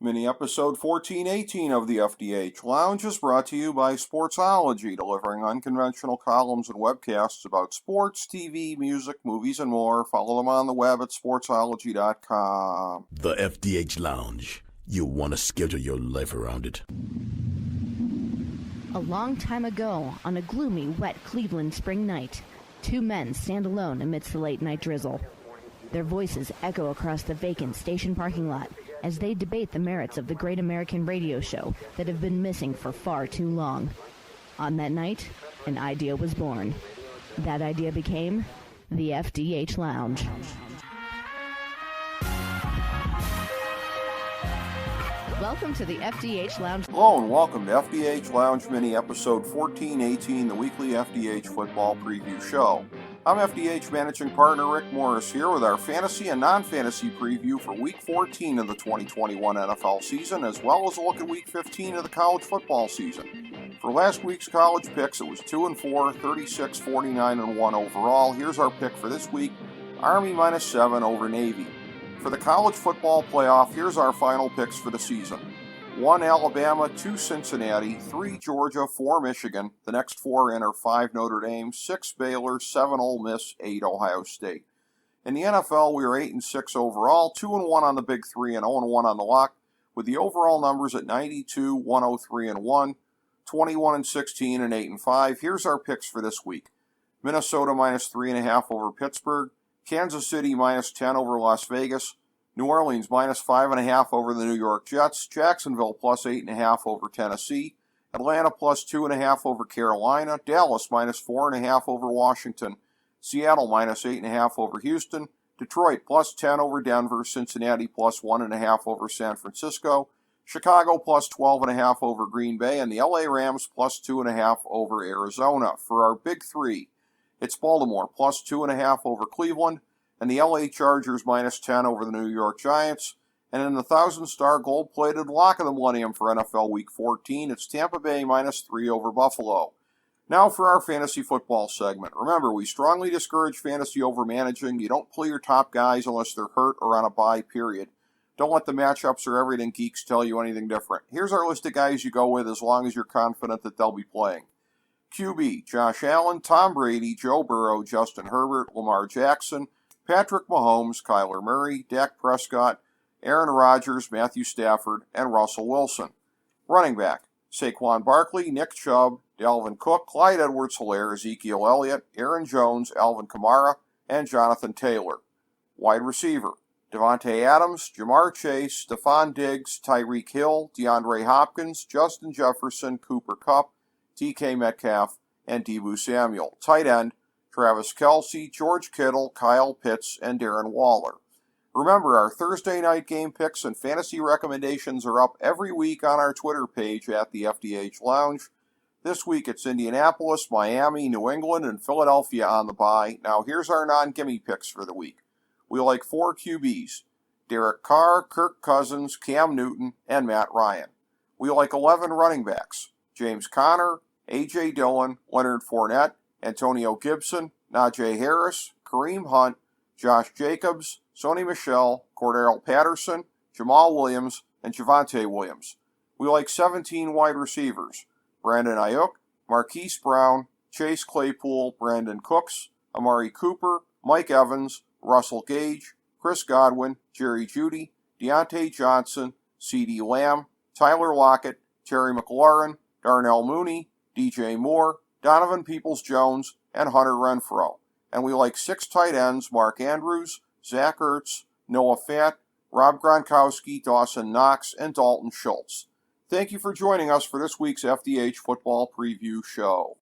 Mini episode 1418 of the FDH Lounge is brought to you by Sportsology, delivering unconventional columns and webcasts about sports, TV, music, movies, and more. Follow them on the web at sportsology.com. The FDH Lounge. You'll want to schedule your life around it. A long time ago, on a gloomy, wet Cleveland spring night, two men stand alone amidst the late-night drizzle. Their voices echo across the vacant station parking lot as they debate the merits of the great American radio show that have been missing for far too long. On that night, an idea was born. That idea became the FDH Lounge. Welcome to the FDH Lounge. Hello and welcome to FDH Lounge Mini episode 1418, the weekly FDH football preview show. I'm FDH Managing Partner Rick Morris here with our fantasy and non-fantasy preview for Week 14 of the 2021 NFL season, as well as a look at Week 15 of the college football season. For last week's college picks, it was 2-4, 36, 49, and 1 overall. Here's our pick for this week, Army -7 over Navy. For the college football playoff, here's our final picks for the season. 1 Alabama, 2 Cincinnati, 3 Georgia, 4 Michigan, the next 4 in are 5 Notre Dame, 6 Baylor, 7 Ole Miss, 8 Ohio State. In the NFL, we are 8-6 overall, 2-1 on the Big Three and 0-1 on the lock, with the overall numbers at 92, 103 and 1, 21-16 and 8-5. Here's our picks for this week. Minnesota -3.5 over Pittsburgh, Kansas City -10 over Las Vegas, New Orleans -5.5 over the New York Jets, Jacksonville +8.5 over Tennessee, Atlanta +2.5 over Carolina, Dallas -4.5 over Washington, Seattle -8.5 over Houston, Detroit +10 over Denver, Cincinnati +1.5 over San Francisco, Chicago +12.5 over Green Bay, and the LA Rams +2.5 over Arizona. For our Big Three, it's Baltimore +2.5 over Cleveland, and the LA Chargers -10 over the New York Giants. And in the 1,000-star gold-plated lock of the millennium for NFL Week 14, it's Tampa Bay -3 over Buffalo. Now for our fantasy football segment. Remember, we strongly discourage fantasy over managing. You don't play your top guys unless they're hurt or on a bye, period. Don't let the matchups or everything geeks tell you anything different. Here's our list of guys you go with as long as you're confident that they'll be playing. QB, Josh Allen, Tom Brady, Joe Burrow, Justin Herbert, Lamar Jackson, Patrick Mahomes, Kyler Murray, Dak Prescott, Aaron Rodgers, Matthew Stafford, and Russell Wilson. Running back, Saquon Barkley, Nick Chubb, Dalvin Cook, Clyde Edwards-Helaire, Ezekiel Elliott, Aaron Jones, Alvin Kamara, and Jonathan Taylor. Wide receiver, Devontae Adams, Jamar Chase, Stephon Diggs, Tyreek Hill, DeAndre Hopkins, Justin Jefferson, Cooper Kupp, DK Metcalf, and Deebo Samuel. Tight end, Travis Kelce, George Kittle, Kyle Pitts, and Darren Waller. Remember, our Thursday night game picks and fantasy recommendations are up every week on our Twitter page at the FDH Lounge. This week it's Indianapolis, Miami, New England, and Philadelphia on the bye. Now here's our non-gimme picks for the week. We like 4 QBs, Derek Carr, Kirk Cousins, Cam Newton, and Matt Ryan. We like 11 running backs, James Conner, A.J. Dillon, Leonard Fournette, Antonio Gibson, Najee Harris, Kareem Hunt, Josh Jacobs, Sony Michel, Cordell Patterson, Jamal Williams, and Javonte Williams. We like 17 wide receivers, Brandon Ayuk, Marquise Brown, Chase Claypool, Brandon Cooks, Amari Cooper, Mike Evans, Russell Gage, Chris Godwin, Jerry Jeudy, Deontay Johnson, CeeDee Lamb, Tyler Lockett, Terry McLaurin, Darnell Mooney, DJ Moore, Donovan Peoples-Jones, and Hunter Renfrow. And we like 6 tight ends, Mark Andrews, Zach Ertz, Noah Fant, Rob Gronkowski, Dawson Knox, and Dalton Schultz. Thank you for joining us for this week's FDH Football Preview Show.